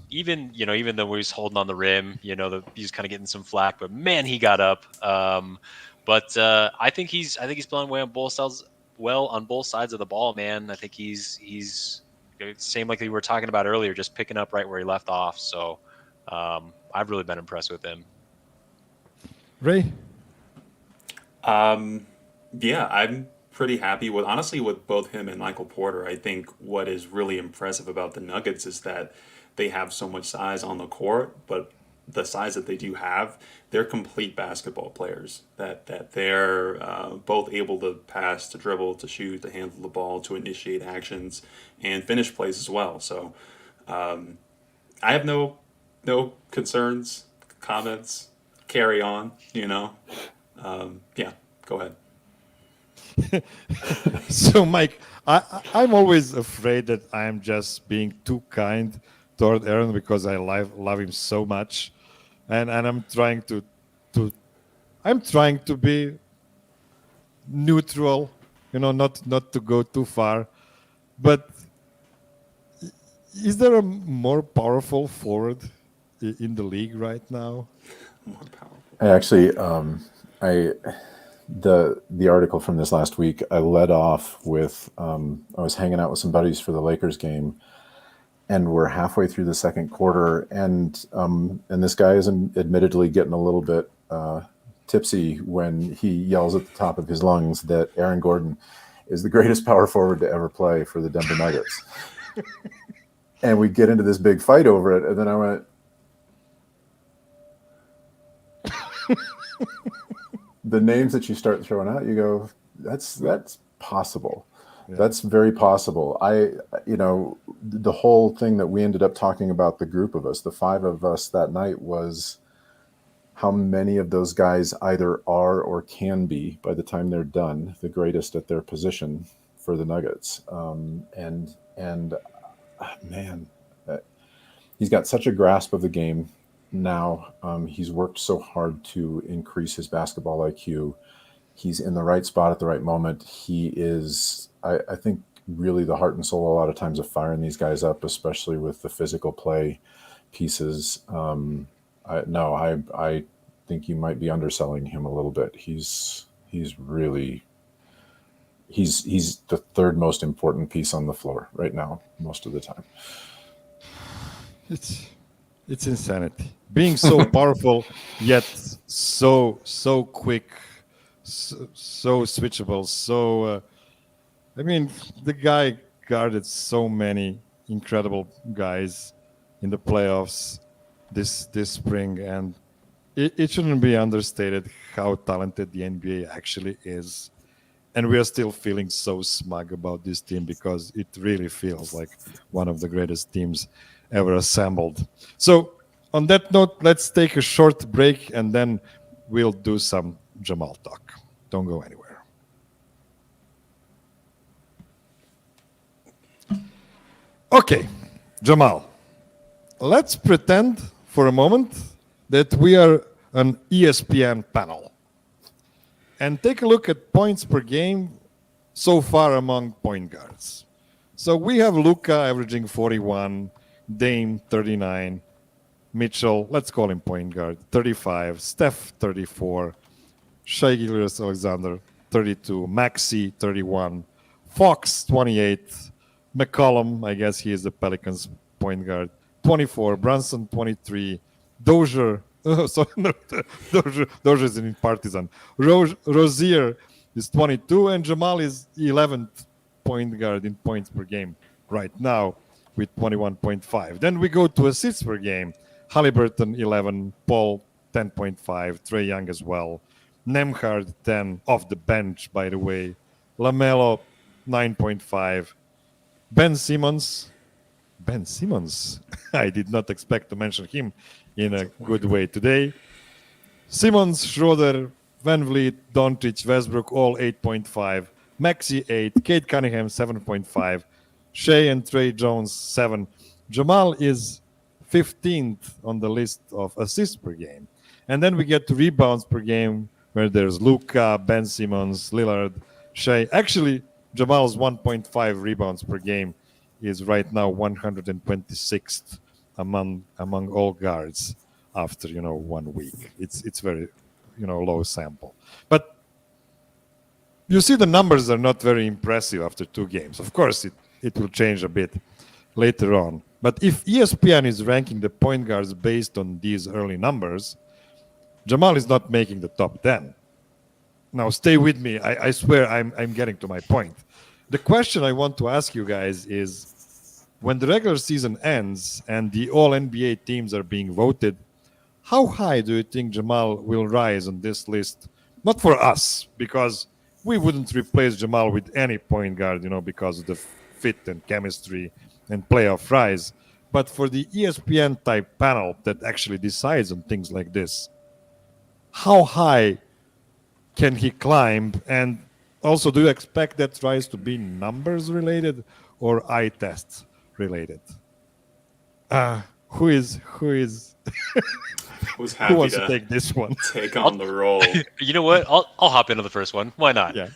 Even though he was holding on the rim, he was kind of getting some flack, but man, he got up. I think he's playing well on both sides of the ball, man. I think he's same like we were talking about earlier, just picking up right where he left off. So I've really been impressed with him. Ray? Yeah, I'm pretty happy with both him and Michael Porter. I think what is really impressive about the Nuggets is that they have so much size on the court, but the size that they do have, they're complete basketball players. That they're both able to pass, to dribble, to shoot, to handle the ball, to initiate actions, and finish plays as well. So I have no concerns, comments. Carry on, yeah, go ahead. So, Mike, I'm always afraid that I'm just being too kind toward Aaron because I love him so much, and I'm trying to be neutral, not to go too far. But is there a more powerful forward in the league right now? More powerful. I actually, the article from this last week, I led off with I was hanging out with some buddies for the Lakers game, and we're halfway through the second quarter, and this guy is admittedly getting a little bit tipsy when he yells at the top of his lungs that Aaron Gordon is the greatest power forward to ever play for the Denver Nuggets. And we get into this big fight over it, and then I went, the names that you start throwing out, you go, that's possible. Yeah. That's very possible. The whole thing that we ended up talking about, the group of us, the 5 of us that night, was how many of those guys either are or can be, by the time they're done, the greatest at their position for the Nuggets. Man, he's got such a grasp of the game now. He's worked so hard to increase his basketball IQ. He's in the right spot at the right moment. He is, I think, really the heart and soul a lot of times of firing these guys up, especially with the physical play pieces. I think you might be underselling him a little bit. He's the third most important piece on the floor right now, most of the time. It's insanity. Being so powerful, yet so quick, so switchable. The guy guarded so many incredible guys in the playoffs this spring, and it shouldn't be understated how talented the NBA actually is. And we are still feeling so smug about this team because it really feels like one of the greatest teams ever assembled. So on that note, let's take a short break, and then we'll do some Jamal talk. Don't go anywhere. Okay, Jamal, let's pretend for a moment that we are an ESPN panel and take a look at points per game so far among point guards. So we have Luka averaging 41, Dame 39, Mitchell, let's call him point guard, 35, Steph 34, Shai Gilgeous-Alexander 32, Maxey 31, Fox 28, McCollum, I guess he is the Pelicans point guard, 24, Brunson 23, Dozier, Dozier is in Partizan, Rozier is 22, and Jamal is 11th point guard in points per game right now with 21.5. Then we go to assists per game. Halliburton 11, Paul 10.5, Trae Young as well, Nembhard 10 off the bench, by the way, LaMelo 9.5, Ben Simmons, I did not expect to mention him in a good way today. Simmons, Schroeder, Van Vliet, Doncic, Westbrook all 8.5, Maxey 8, Cade Cunningham 7.5, Shea and Trey Jones 7. Jamal is 15th on the list of assists per game. And then we get to rebounds per game where there's Luka, Ben Simmons, Lillard, Shea. Actually, Jamal's 1.5 rebounds per game is right now 126th among all guards after 1 week. It's very low sample. But you see the numbers are not very impressive after 2 games. Of course, it will change a bit later on. But if ESPN is ranking the point guards based on these early numbers, Jamal is not making the top 10. Now, stay with me. I swear I'm getting to my point. The question I want to ask you guys is, when the regular season ends and the all-NBA teams are being voted, how high do you think Jamal will rise on this list? Not for us, because we wouldn't replace Jamal with any point guard, because of the fit and chemistry and playoff rise, but for the ESPN type panel that actually decides on things like this. How high can he climb? And also, do you expect that rise to be numbers related or eye tests related? Who's happy who wants to to take this one? take on the role? You know what? I'll hop into the first one. Why not? Yeah.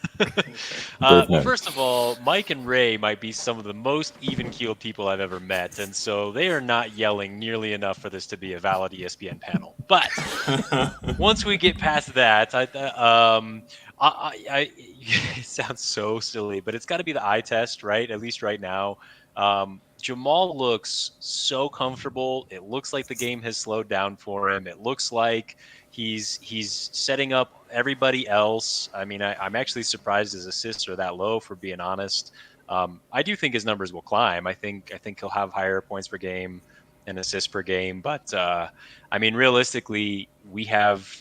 Well, first of all, Mike and Ray might be some of the most even-keeled people I've ever met, and so they are not yelling nearly enough for this to be a valid ESPN panel. But once we get past that, it sounds so silly, but it's got to be the eye test, right? At least right now. Jamal looks so comfortable. It looks like the game has slowed down for him. It looks like he's setting up everybody else. I mean, I'm actually surprised his assists are that low, for being honest. I do think his numbers will climb. I think he'll have higher points per game and assists per game. But I mean, realistically, we have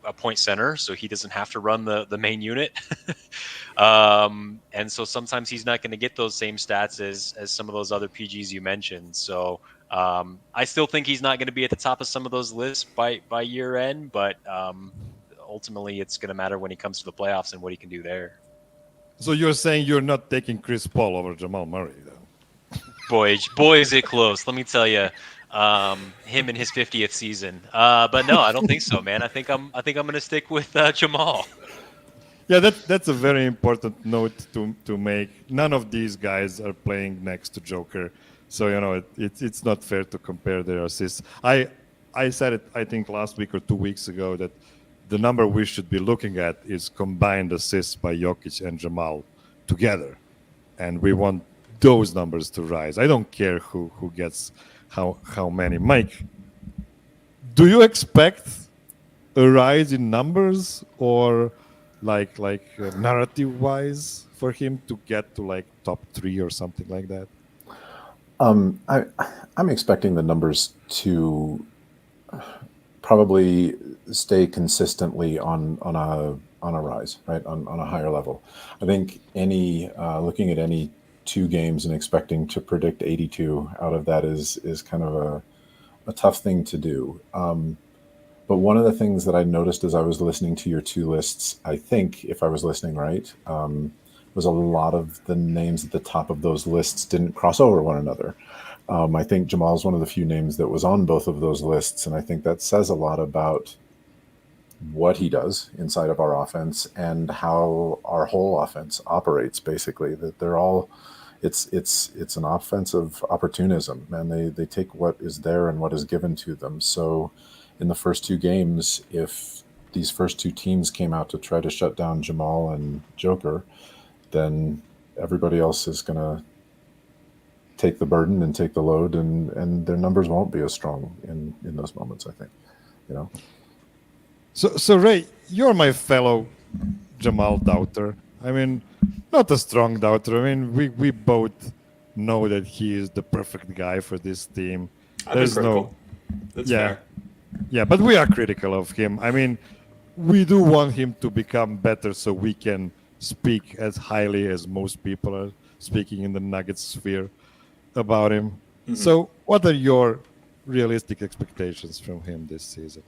a point center, so he doesn't have to run the main unit. And so sometimes he's not going to get those same stats as some of those other PGs you mentioned. So I still think he's not going to be at the top of some of those lists by year end, but ultimately it's going to matter when he comes to the playoffs and what he can do there. So you're saying you're not taking Chris Paul over Jamal Murray, though? Boy, is it close. Let me tell you. Him in his 50th season. But no, I don't think so, man. I think I'm going to stick with Jamal. Yeah, that's a very important note to make. None of these guys are playing next to Joker, so it's not fair to compare their assists. I said it, I think last week or 2 weeks ago, that the number we should be looking at is combined assists by Jokic and Jamal together, and we want those numbers to rise. I don't care who gets how many. Mike, do you expect a rise in numbers, or like narrative wise, for him to get to top 3 or something like that? I'm expecting the numbers to probably stay consistently on a rise, right, on a higher level. I think looking at any 2 games and expecting to predict 82 out of that is kind of a tough thing to do. But But one of the things that I noticed as I was listening to your two lists, I think, if I was listening right, was a lot of the names at the top of those lists didn't cross over one another. I think Jamal's one of the few names that was on both of those lists, and I think that says a lot about what he does inside of our offense and how our whole offense operates. Basically, that they're all it's an offensive opportunism, and they take what is there and what is given to them. So in the first two games, if these first two teams came out to try to shut down Jamal and Joker, then everybody else is going to take the burden and take the load, and their numbers won't be as strong in those moments, I think, you know. So Ray, you're my fellow Jamal doubter. I mean, not a strong doubter. I mean, we both know that he is the perfect guy for this team. There's no, that's fair. Yeah, but we are critical of him. I mean, we do want him to become better so we can speak as highly as most people are speaking in the Nuggets sphere about him. Mm-hmm. So what are your realistic expectations from him this season?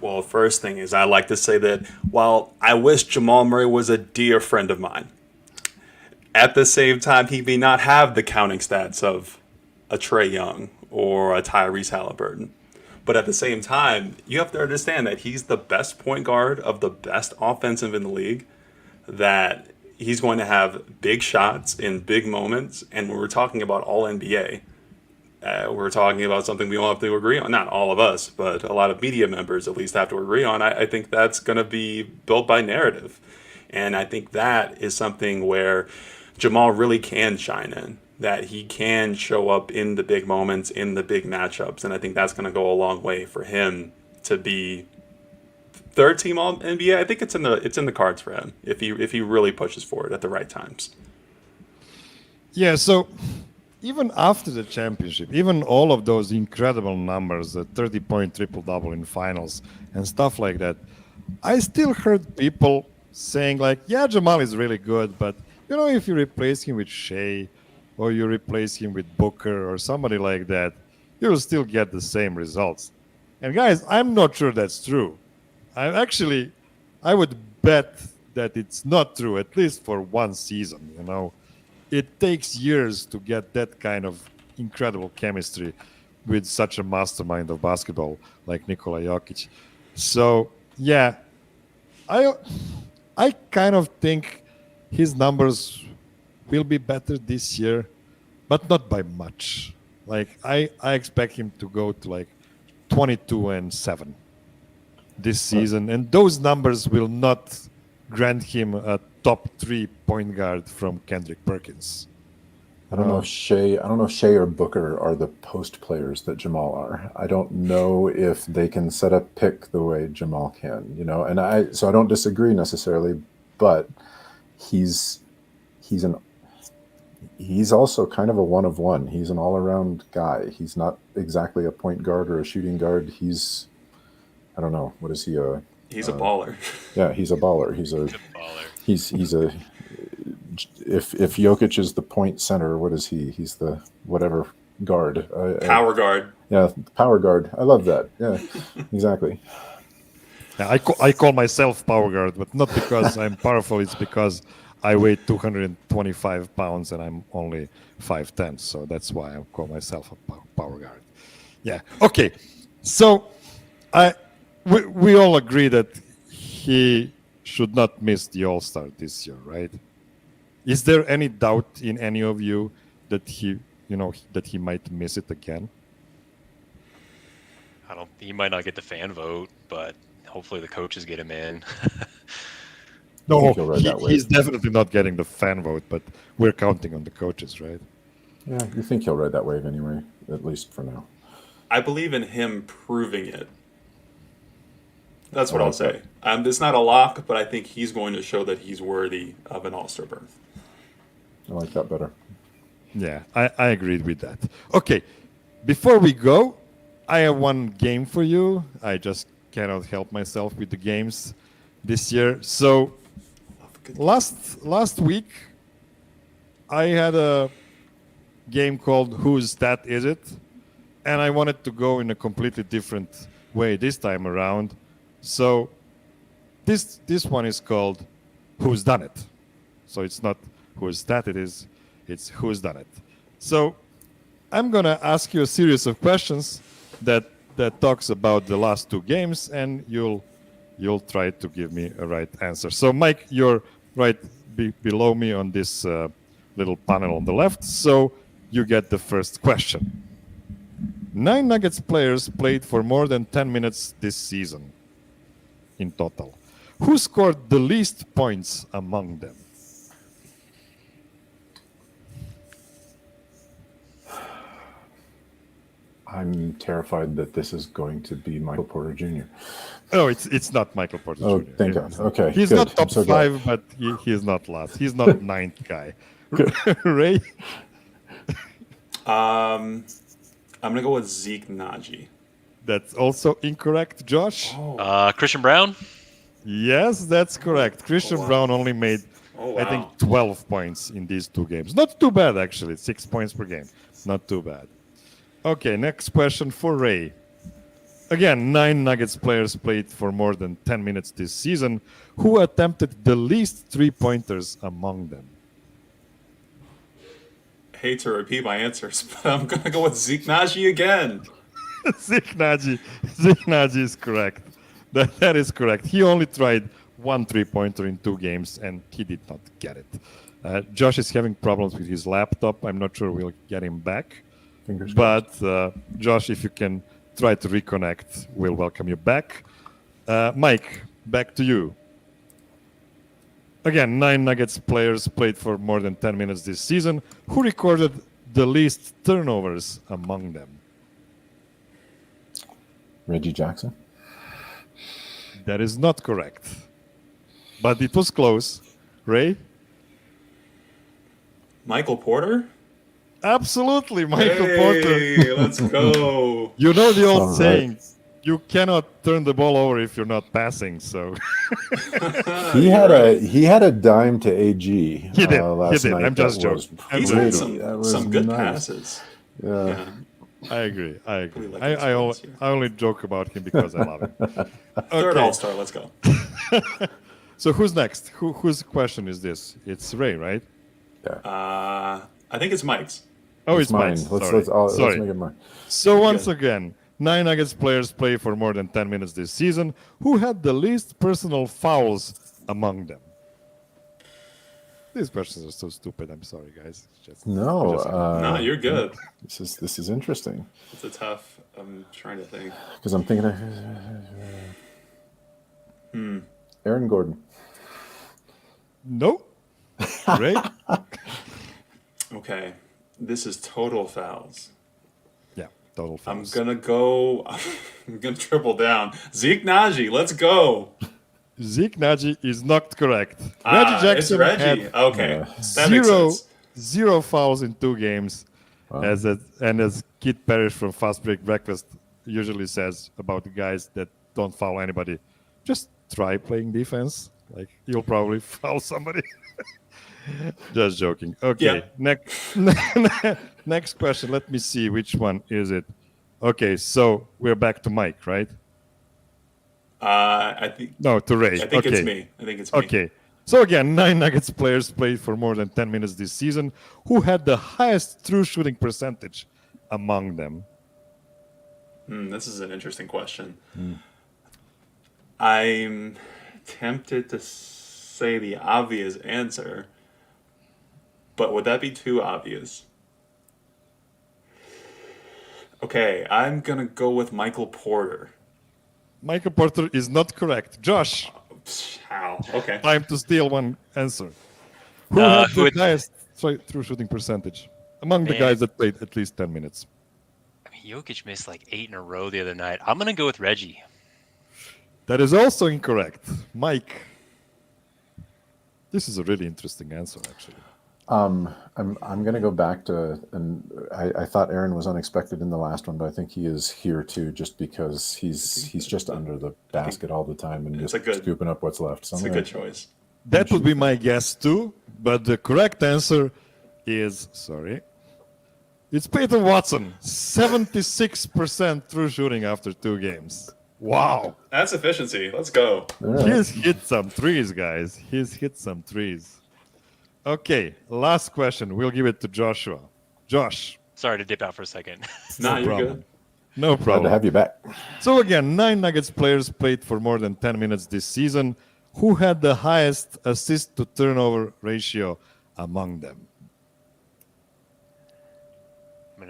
Well, first thing is I like to say that while I wish Jamal Murray was a dear friend of mine, at the same time, he may not have the counting stats of a Trae Young or a Tyrese Halliburton. But at the same time, you have to understand that he's the best point guard of the best offensive in the league, that he's going to have big shots in big moments. And when we're talking about all NBA, we're talking about something we all have to agree on. Not all of us, but a lot of media members at least have to agree on. I think that's going to be built by narrative. And I think that is something where Jamal really can shine in, that he can show up in the big moments, in the big matchups. And I think that's going to go a long way for him to be third team all NBA. I think it's in the cards for him if he really pushes for it at the right times. Yeah, so even after the championship, even all of those incredible numbers, the 30-point triple-double in finals and stuff like that, I still heard people saying like, yeah, Jamal is really good, but you know, if you replace him with Shea or you replace him with Booker or somebody like that, you'll still get the same results. And guys, I'm not sure that's true. I would bet that it's not true, at least for one season, you know. It takes years to get that kind of incredible chemistry with such a mastermind of basketball like Nikola Jokic. So, yeah, I kind of think his numbers will be better this year, but not by much. Like, I expect him to go to like 22-7 this season, and those numbers will not grant him a top 3 point guard from Kendrick Perkins. I don't know if Shea or Booker are the post players that Jamal are. I don't know if they can set up pick the way Jamal can, you know. And I don't disagree necessarily, but he's also kind of a one of one. He's an all around guy. He's not exactly a point guard or a shooting guard. I don't know, what is he? He's a baller. Yeah, he's a baller. He's a baller. If Jokic is the point center, what is he? He's the whatever guard. Power guard. Yeah, power guard. I love that. Yeah, exactly. Yeah, I call myself power guard, but not because I'm powerful. It's because I weigh 225 pounds and I'm only 5'10", so that's why I call myself a power guard. Yeah. Okay. So we all agree that he should not miss the All-Star this year, right? Is there any doubt in any of you that he might miss it again? He might not get the fan vote, but hopefully the coaches get him in. No, he's definitely not getting the fan vote, but we're counting on the coaches, right? Yeah, you think he'll ride that wave anyway, at least for now. I believe in him proving it. That's what I'll say. It's not a lock, but I think he's going to show that he's worthy of an All-Star berth. I like that better. Yeah, I agreed with that. Okay, before we go, I have one game for you. I just cannot help myself with the games this year. So last week, I had a game called Whose Stat Is It? And I wanted to go in a completely different way this time around. So this one is called Who's Done It. So it's not whose stat it is, it's who's done it. So I'm going to ask you a series of questions that talks about the last 2 games, and you'll try to give me a right answer. So Mike, you're right below me on this little panel on the left, so you get the first question. 9 Nuggets players played for more than 10 minutes this season in total. Who scored the least points among them? I'm terrified that this is going to be Michael Porter Jr. Oh, it's not Michael Porter Oh, Jr. thank God. Okay, He's good. not top I'm so 5, but he is not last. He's not ninth guy. Ray? I'm gonna go with Zeke Naji. That's also incorrect. Josh? Christian Brown. Yes, that's correct. Christian wow. Brown only made, Oh, I think, 12 points in these 2 games. Not too bad, actually. 6 points per game. Not too bad. Okay, next question for Ray. Again, 9 Nuggets players played for more than 10 minutes this season. Who attempted the least 3-pointers among them? Hate to repeat my answers, but I'm gonna go with Zeke Naji again. Zeke Naji is correct. That is correct. He only tried 1 3-pointer in 2 games, and he did not get it. Josh is having problems with his laptop. I'm not sure we'll get him back. Fingers crossed. But Josh, if you can try to reconnect, we'll welcome you back. Mike, back to you. Again, 9 Nuggets players played for more than 10 minutes this season. Who recorded the least turnovers among them? Reggie Jackson. That is not correct. But it was close. Ray? Michael Porter? Absolutely, Michael Porter. Hey, let's go. You know the old All right. saying, you cannot turn the ball over if you're not passing. So He had a dime to AG. He did. Last He did. night. I'm just That was joking. I'm He's joking. had pretty- some good nice. passes. Yeah. Yeah. I agree. We like his I points here. only joke about him because I love him. Third Okay. All-Star, let's go. So who's next? Whose question is this? It's Ray, right? I think it's Mike's. Oh, it's mine. mine. Let's Sorry. make it mine. So once again, 9 Nuggets players play for more than 10 minutes this season. Who had the least personal fouls among them? These questions are so stupid. I'm sorry, guys. It's just, No, No, you're good. this is interesting It's a tough. I'm trying to think. because I'm thinking of Aaron Gordon. no. Ray? Okay, this is total fouls. Yeah, total I'm fouls. gonna go. I'm gonna triple down. Zeke Naji, let's go. Zeke Naji is not correct. Ah, Reggie Jackson it's Reggie. had Okay, that makes sense. zero fouls in 2 games. Wow. As Kit Parrish from Fast Break Breakfast usually says about the guys that don't foul anybody, just try playing defense. Like, you'll probably foul somebody. Just joking. Okay, Yeah. next question. Let me see, which one is it? Okay, so we're back to Mike, right? I think. No, to Ray. I think okay. it's me. I think it's me. Okay. So again, 9 Nuggets players played for more than 10 minutes this season. Who had the highest true shooting percentage among them? This is an interesting question. I'm tempted to say the obvious answer, but would that be too obvious? Okay, I'm gonna go with Michael Porter. Michael Porter is not correct. Josh, How? Okay. time to steal one answer. Who had who the had- highest true shooting percentage among the Man. guys that played at least 10 minutes? I mean, Jokic missed like 8 in a row the other night. I'm gonna go with Reggie. That is also incorrect. Mike. This is a really interesting answer, actually. I'm going to go back to, and I thought Aaron was unexpected in the last one, but I think he is here too, just because he's just under the basket all the time and It's just a good- scooping up what's left. So It's I'm a gonna- good choice. That would be my guess too, but the correct answer is, it's Peyton Watson. 76% true shooting after 2 games. Wow. That's efficiency. Let's go. All right. He's hit some threes, guys. He's hit some threes. Okay, last question. We'll give it to Joshua. Josh. Sorry to dip out for a second. Nah, you're problem. good. No Glad to problem. have you back. So again, 9 Nuggets players played for more than 10 minutes this season. Who had the highest assist to turnover ratio among them? I'm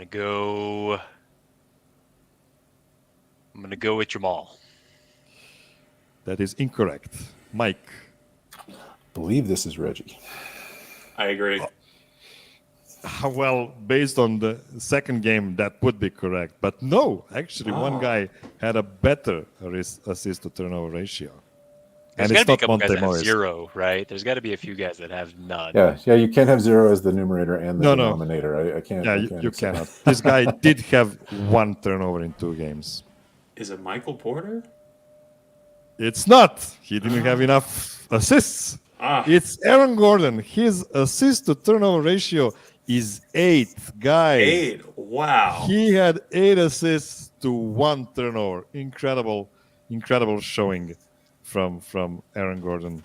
gonna go with Jamal. That is incorrect. Mike. Believe this is Reggie. I agree. Well, based on the second game, that would be correct. But no, actually, one guy had a better assist to turnover ratio. There's And got it's to be a not couple guys Monte that have Morris. 0, right? There's got to be a few guys that have none. Yeah, you can't have 0 as the numerator and the No, no. denominator. I can't. Yeah, I you can't accept- cannot. This guy did have 1 turnover in 2 games. Is it Michael Porter? It's not. He didn't have enough assists. Ah, It's Aaron Gordon. His assist to turnover ratio is 8, guys. 8. Wow. He had 8 assists to 1 turnover. Incredible showing from Aaron Gordon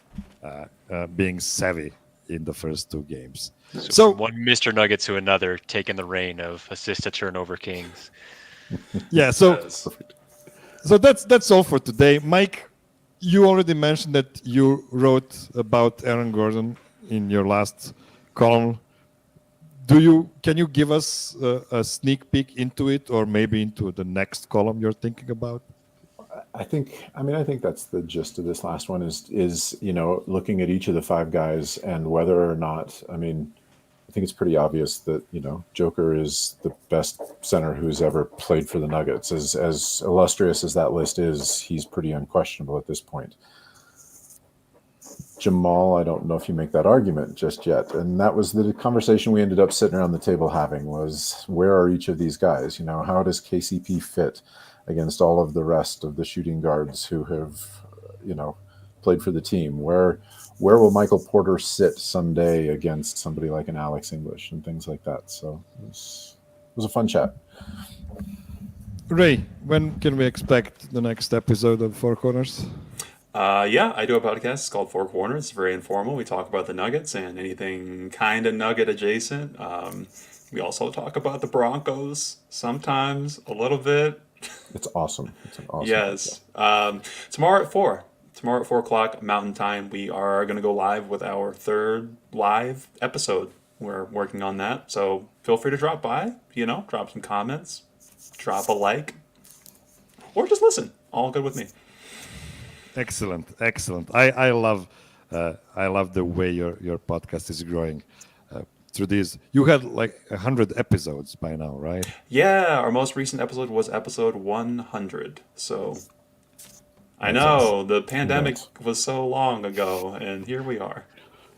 being savvy in the first 2 games. So from one Mr. Nugget to another, taking the reign of assist to turnover kings. Yeah, so Yes. that's all for today. Mike, you already mentioned that you wrote about Aaron Gordon in your last column. Can you give us a sneak peek into it, or maybe into the next column you're thinking about? I think that's the gist of this last one is looking at each of the 5 guys and whether or not, I think it's pretty obvious that, Joker is the best center who's ever played for the Nuggets. As illustrious as that list is, he's pretty unquestionable at this point. Jamal, I don't know if you make that argument just yet. And that was the conversation we ended up sitting around the table having, was where are each of these guys? How does KCP fit against all of the rest of the shooting guards who have, played for the team? Where will Michael Porter sit someday against somebody like an Alex English and things like that? So it was a fun chat. Ray, when can we expect the next episode of Four Corners? Yeah, I do a podcast. It's called Four Corners. It's very informal. We talk about the Nuggets and anything kind of Nugget adjacent. We also talk about the Broncos sometimes, a little bit. It's awesome. It's an awesome Yes. Tomorrow at 4. Tomorrow at 4 o'clock Mountain Time, we are going to go live with our 3rd live episode. We're working on that. So feel free to drop by, drop some comments, drop a like, or just listen. All good with me. Excellent. I love the way your podcast is growing through these. You had like 100 episodes by now, right? Yeah, our most recent episode was episode 100. So I That's know awesome. the pandemic Congrats. was so long ago, and here we are.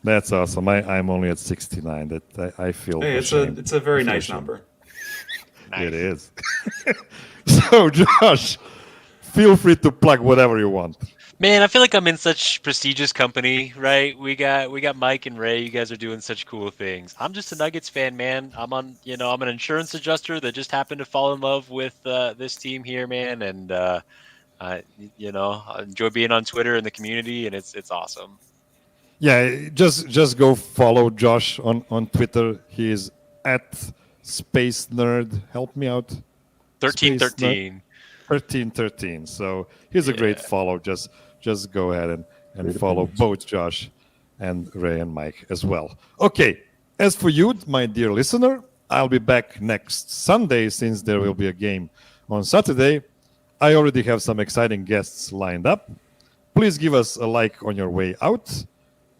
That's awesome. I'm only at 69. That I feel. Hey, ashamed. it's a very I feel nice ashamed. number. It is. So, Josh, feel free to plug whatever you want. Man, I feel like I'm in such prestigious company, right? We got Mike and Ray. You guys are doing such cool things. I'm just a Nuggets fan, man. I'm an insurance adjuster that just happened to fall in love with this team here, man. And I enjoy being on Twitter and the community, and it's awesome. Yeah, just go follow Josh on Twitter. He is at Space Nerd. Help me out. 1313. 1313. So he's a great follow. Just go ahead and Great follow opinions. both Josh and Ray and Mike as well. Okay. As for you, my dear listener, I'll be back next Sunday since there will be a game on Saturday. I already have some exciting guests lined up. Please give us a like on your way out,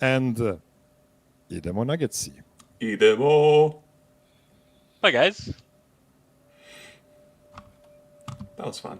and idemo Nuggets. Idemo. Bye, guys. That was fun.